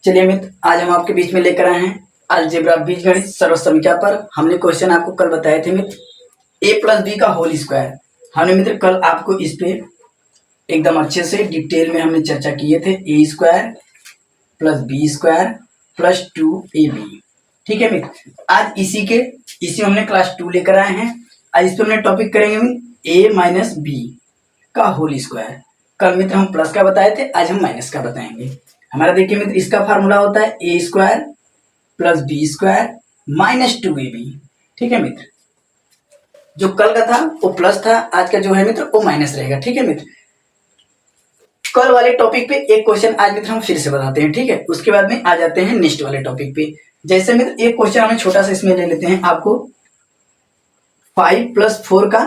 चलिए मित्र, आज हम आपके बीच में लेकर आए हैं अलजेब्रा बीजगणित सर्वसंख्या पर। हमने क्वेश्चन आपको कल बताए थे मित्र, a प्लस बी का होल स्क्वायर। हमने मित्र कल आपको इस पे एकदम अच्छे से डिटेल में हमने चर्चा किए थे। A square plus B square plus 2ab। ठीक है मित्र, आज इसी में हमने क्लास 2 लेकर आए हैं। आज इस पे हमने टॉपिक करेंगे मित्र a माइनस बी का होल स्क्वायर। कल मित्र हम प्लस का बताए थे, आज हम माइनस का बताएंगे। हमारा देखिए मित्र, इसका फार्मूला होता है A square plus B square minus 2ab। ठीक है मित्र, जो कल का था वो प्लस था, आज का जो है मित्र वो माइनस रहेगा। ठीक है मित्र, कल वाले टॉपिक पे एक क्वेश्चन आज मित्र हम फिर से बताते हैं। ठीक है, उसके बाद में आ जाते हैं नेक्स्ट वाले टॉपिक पे। जैसे मित्र एक क्वेश्चन हमें छोटा सा इसमें ले लेते हैं, आपको 5 प्लस 4 का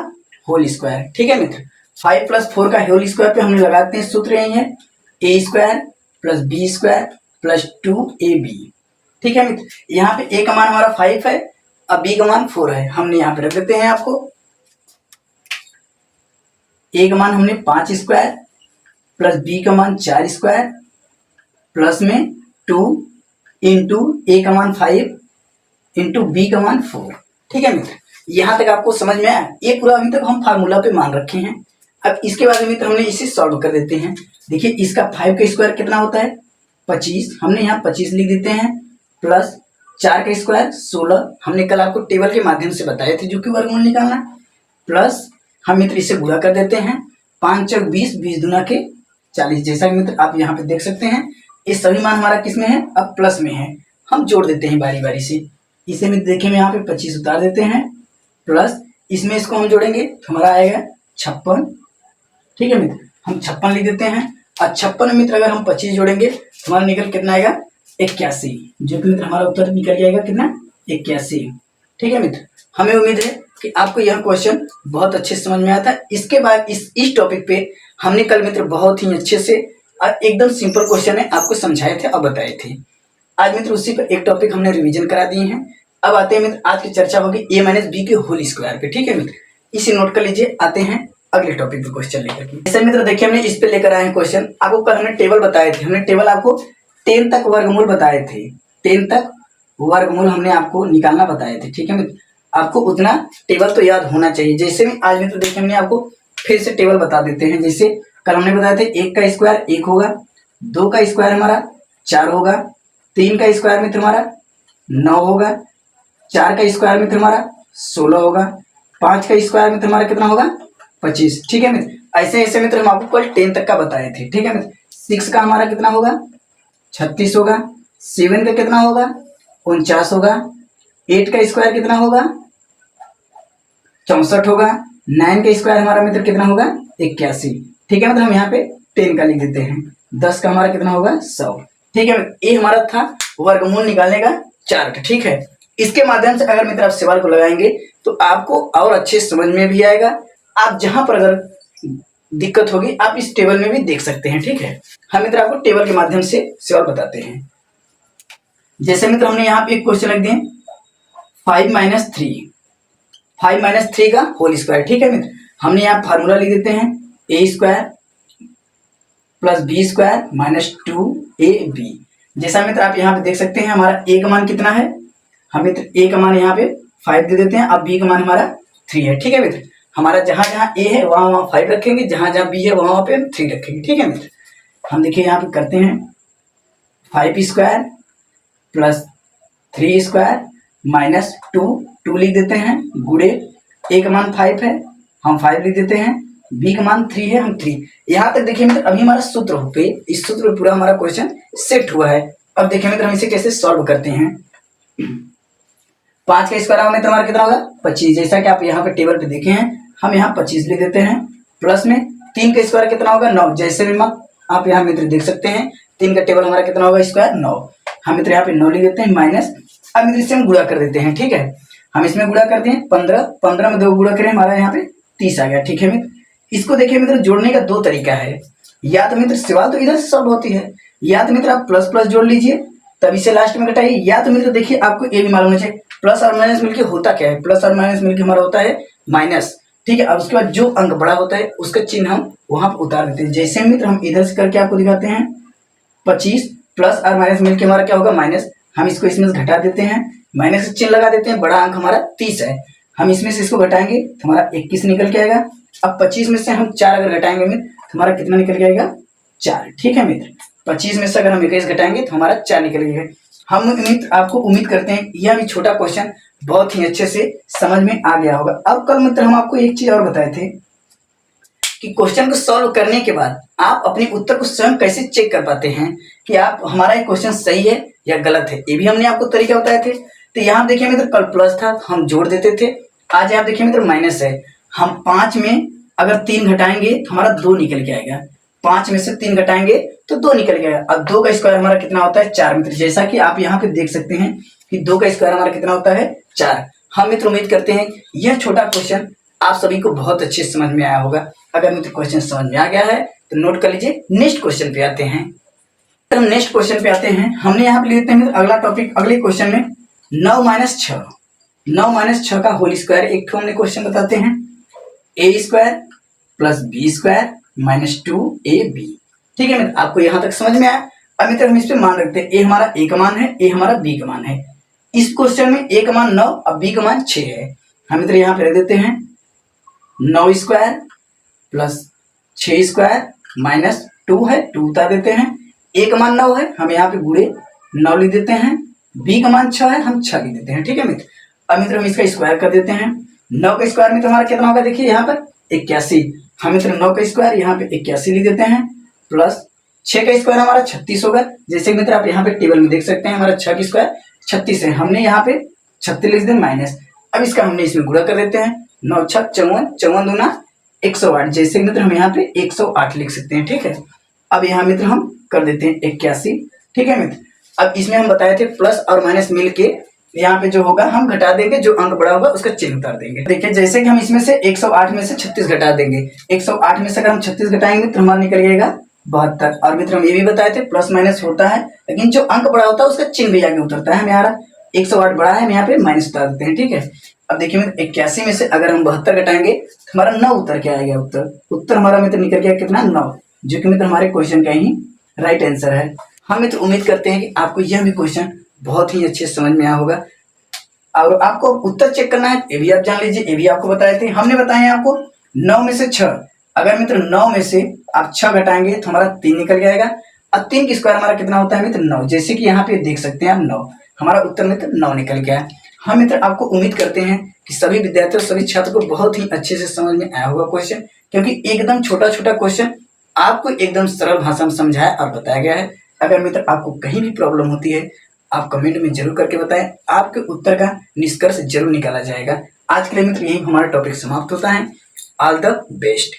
होल स्क्वायर। ठीक है मित्र, 5 प्लस 4 का होल स्क्वायर पे हमने लगाते हैं सूत्र यही है, A square plus B square plus 2ab। ठीक है मित्र, यहाँ पे ए का मान हमारा 5 है, अब बी का मान 4 है। हमने यहाँ पे रख देते हैं आपको ए का मान हमने 5 स्क्वायर प्लस बी का मान 4 स्क्वायर प्लस में 2 इंटू ए का मान 5 इंटू बी का मान 4। ठीक है मित्र, यहाँ तक आपको समझ में आया? ये पूरा अभी तक हम फार्मूला पे मान रखे हैं। अब इसके बाद मित्र हमने इसे सॉल्व कर देते हैं। देखिए इसका 5 का स्क्वायर कितना होता है 25, हमने यहाँ 25 लिख देते हैं, प्लस 4 का स्क्वायर 16, हमने कल आपको टेबल के माध्यम से बताए थे जो कि वर्गमूल निकालना, प्लस हम मित्र इसे गुणा कर देते हैं, 5 चौक 20, 20 दूना के 40। जैसा कि मित्र आप यहाँ पे देख सकते हैं, ये सभी मान हमारा किस में है, अब प्लस में है। हम जोड़ देते हैं बारी बारी से। इसे मित्र देखिए, मैं यहाँ पे 25 उतार देते हैं, प्लस इसमें इसको हम जोड़ेंगे तो हमारा आएगा 56। ठीक है मित्र, हम 56 लिख देते हैं। और 56 मित्र अगर हम 25 जोड़ेंगे तो हमारा निकल कितना आएगा 81, जो कि मित्र हमारा उत्तर निकल जाएगा कितना 81। ठीक है मित्र, हमें उम्मीद है कि आपको यह क्वेश्चन बहुत अच्छे से समझ में आता है। इसके बाद इस टॉपिक पे हमने कल मित्र बहुत ही अच्छे से और एकदम सिंपल क्वेश्चन है आपको समझाए थे और बताए थे। आज मित्र उसी पर एक टॉपिक हमने रिवीजन करा दिए हैं। अब आते हैं मित्र, आज की चर्चा होगी ए माइनस बी के होल स्क्वायर पे। ठीक है मित्र, इसे नोट कर लीजिए। आते हैं अगले टॉपिक पे क्वेश्चन लेकर के। जैसे मित्र देखिए हमने इस पे लेकर आए हैं क्वेश्चन। आपको कल हमने टेबल बताए थे, हमने टेबल आपको 10 तक वर्गमूल बताए थे, 10 तक वर्गमूल हमने आपको निकालना बताए थे। ठीक है मित्र, आपको उतना टेबल तो याद होना चाहिए। जैसे में आज मित्र देखिए हमने आपको फिर से टेबल बता देते हैं। जैसे कल हमने बताए थे 1 का स्क्वायर 1 होगा, 2 का स्क्वायर हमारा 4 होगा, 3 का स्क्वायर मित्र हमारा 9 होगा, 4 का स्क्वायर मित्र हमारा 16 होगा, 5 का स्क्वायर मित्र हमारा कितना होगा 25। ठीक है मित्र, ऐसे ऐसे मित्र हम आपको कल 10 तक का बताए थे। ठीक है मित्र, 6 का हमारा कितना होगा 36 होगा, 7 का कितना होगा 49 होगा, 8 का स्क्वायर कितना होगा 64 होगा, 9 का स्क्वायर हमारा मित्र कितना होगा 81। ठीक है मित्र, हम यहाँ पे 10 का लिख देते हैं, 10 का हमारा कितना होगा 100। ठीक है, ये हमारा था वर्गमूल निकालने का चार्ट। ठीक है, इसके माध्यम से अगर मित्र आप सवाल को लगाएंगे तो आपको और अच्छे समझ में भी आएगा। आप जहां पर अगर दिक्कत होगी आप इस टेबल में भी देख सकते हैं। ठीक है, हम मित्र आपको टेबल के माध्यम से सवाल बताते हैं। जैसे मित्र हमने यहाँ पे एक क्वेश्चन रख दिए 5 माइनस 3 का होल स्क्वायर। ठीक है मित्र, हमने यहाँ फार्मूला लिख देते हैं A square plus B square minus 2ab। जैसा मित्र आप यहाँ पे देख सकते हैं, हमारा ए का मान कितना है, हम मित्र ए का मान यहाँ पे 5 दे देते हैं, अब बी का मान हमारा 3 है। ठीक है मित्र, हमारा जहां जहां ए है वहां 5 रखेंगे, जहां जहां बी है वहां पे हम 3 रखेंगे। ठीक है मित्र, हम देखिए यहाँ पे करते हैं 5 स्क्वायर प्लस 3 स्क्वायर माइनस 2 लिख देते हैं, गुड़े ए का मान 5 है, हम 5 लिख देते हैं, बी का मान 3 है, हम 3। यहाँ तक देखिए मित्र अभी हमारा सूत्र पे, इस सूत्र पे पूरा हमारा क्वेश्चन सेट हुआ है। अब देखिए मित्र हम इसे कैसे सॉल्व करते हैं। 5 का स्क्वायर मित्र हमारा कितना होगा 25, जैसा कि आप यहाँ पे टेबल पे देखे हैं, हम यहाँ 25 लिख देते हैं, प्लस में 3 का स्क्वायर कितना होगा 9, जैसे भी आप यहाँ मित्र देख सकते हैं 3 का टेबल हमारा कितना होगा स्क्वायर 9, हम मित्र यहाँ पे 9 लिख देते हैं, माइनस अब मित्र इससे हम गुणा कर देते हैं। ठीक है, हम इसमें गुणा करते हैं 15 में 2 गुणा करें हमारा यहाँ पे 30 आ गया। ठीक है मित्र, इसको देखिए मित्र जोड़ने का 2 तरीका है, या तो मित्र सवाल तो इधर से सॉल्व होती है, या तो मित्र आप प्लस प्लस जोड़ लीजिए तभी से लास्ट में घटाइए, या तो मित्र देखिए आपको ये भी मालूम है प्लस और माइनस मिलके होता क्या है, प्लस और माइनस मिलके हमारा होता है माइनस। ठीक है, अब उसके बाद जो अंक बड़ा होता है उसका चिन्ह हम वहां पर उतार देते हैं। जैसे मित्र हम इधर से करके आपको दिखाते हैं 25 प्लस और माइनस मिलके हमारा क्या होगा माइनस, हम इसको इसमें से घटा देते हैं, माइनस का चिन्ह लगा देते हैं, बड़ा अंक हमारा 30 है, हम इसमें से इसको घटाएंगे तो हमारा 21 निकल के आएगा। अब 25 में से हम 4 अगर घटाएंगे मित्र तो हमारा कितना निकल के आएगा 4, ठीक है मित्र। 25 में से अगर हम 21 घटाएंगे तो हमारा 4 निकल गया। हम मित्र आपको उम्मीद करते हैं यह भी छोटा क्वेश्चन बहुत ही अच्छे से समझ में आ गया होगा। अब कल मित्र हम आपको एक चीज और बताए थे कि क्वेश्चन को सॉल्व करने के बाद आप अपने उत्तर को स्वयं कैसे चेक कर पाते हैं कि आप हमारा ये क्वेश्चन सही है या गलत है, ये भी हमने आपको तरीका बताए थे। तो यहाँ देखिए मित्र कल प्लस था हम जोड़ देते थे, आज यहाँ देखिए मित्र माइनस है, हम 5 में अगर 3 घटाएंगे तो हमारा 2 निकल के आएगा, 5 में से 3 घटाएंगे तो 2 निकल के आएगा। अब 2 का स्क्वायर हमारा कितना होता है 4 मित्र, जैसा कि आप यहाँ पे देख सकते हैं कि 2 का स्क्वायर हमारा कितना होता है 4। हम मित्र उम्मीद करते हैं यह छोटा क्वेश्चन आप सभी को बहुत अच्छे से समझ में आया होगा। अगर मित्र क्वेश्चन समझ में आ गया है तो नोट कर लीजिए। नेक्स्ट क्वेश्चन पे आते हैं, हम नेक्स्ट क्वेश्चन पे आते हैं। हमने यहाँ पे लिख देते हैं अगला टॉपिक, अगले क्वेश्चन में 9 माइनस 6, 9 माइनस 6 का होल स्क्वायर एक ठो हमने क्वेश्चन बताते हैं, A square plus B square minus 2ab, ठीक है मित्र। आपको यहाँ तक समझ में आया। अब मित्र हम इस पे मान रखते हैं, ए हमारा ए का मान है, ए हमारा बी का मान है। इस क्वेश्चन में ए का मान 9 और बी का मान 6 है। हम मित्र यहाँ पे रख देते हैं 9 स्क्वायर प्लस 6 स्क्वायर माइनस 2 है, 2 उतार देते हैं। ए का मान 9 है, हम यहाँ पे गुणे 9 लिख देते हैं, बी का मान 6 है, हम 6 लिख देते हैं, ठीक है मित्र। अब मित्र हम इसका स्क्वायर कर देते हैं, 9 का स्क्वायर में तो हमारा कितना होगा देखिए यहाँ पर 81, हम मित्र 9 का स्क्वायर यहाँ पे 81 लिख देते हैं, प्लस 6 का स्क्वायर हमारा 36 होगा। जैसे मित्र आप यहाँ पे टेबल में देख सकते हैं हमारा 6 का स्क्वायर 36 है, हमने यहाँ पे 36 लिख दें माइनस, अब इसका हमने इसमें गुणा कर देते हैं, 9 6 54, 54 दूना 108, जैसे मित्र हम यहाँ पे 108 लिख सकते हैं, ठीक है। अब यहाँ मित्र हम कर देते हैं 81, ठीक है मित्र। अब इसमें हम बताए थे प्लस और माइनस मिलके यहाँ पे जो होगा हम घटा देंगे, जो अंक बड़ा होगा उसका चिन्ह उतार देंगे। देखिए जैसे कि हम इसमें से 108 में से 36 घटा देंगे, 108 में से अगर हम 36 घटाएंगे तो हमारा निकल जाएगा 72। और मित्र हम ये भी बताए थे प्लस माइनस होता है, लेकिन जो अंक बड़ा होता है उसका चिन्ह भी आगे उतरता है। हम यहाँ 108 बड़ा है, हम यहाँ पे माइनस उतार देते हैं, ठीक है। अब देखिए मित्र 81 में से अगर हम 72 घटाएंगे तो हमारा 9 उतर के आएगा, उत्तर हमारा मित्र निकल गया कितना 9, जो कि मित्र हमारे क्वेश्चन का ही राइट आंसर है। हम मित्र उम्मीद करते हैं कि आपको यह भी क्वेश्चन बहुत ही अच्छे से समझ में आया होगा। और आपको उत्तर चेक करना है ये भी आप जान लीजिए, ये भी आपको बताए थे, हमने बताए हैं आपको 9 में से 6, अगर मित्र 9 में से आप 6 घटाएंगे तो हमारा 3 निकल जाएगा, और 3 की स्क्वायर हमारा कितना होता है मित्र 9, जैसे कि यहाँ पे देख सकते हैं आप 9, हमारा उत्तर मित्र 9 निकल गया। हम मित्र आपको उम्मीद करते हैं कि सभी विद्यार्थियों सभी छात्र को बहुत ही अच्छे से समझ में आया होगा क्वेश्चन, क्योंकि एकदम छोटा छोटा क्वेश्चन आपको एकदम सरल भाषा में समझाया और बताया गया है। अगर मित्र आपको कहीं भी प्रॉब्लम होती है आप कमेंट में जरूर करके बताएं, आपके उत्तर का निष्कर्ष जरूर निकाला जाएगा। आज के लिए मित्र यही हमारा टॉपिक समाप्त होता है। All the best.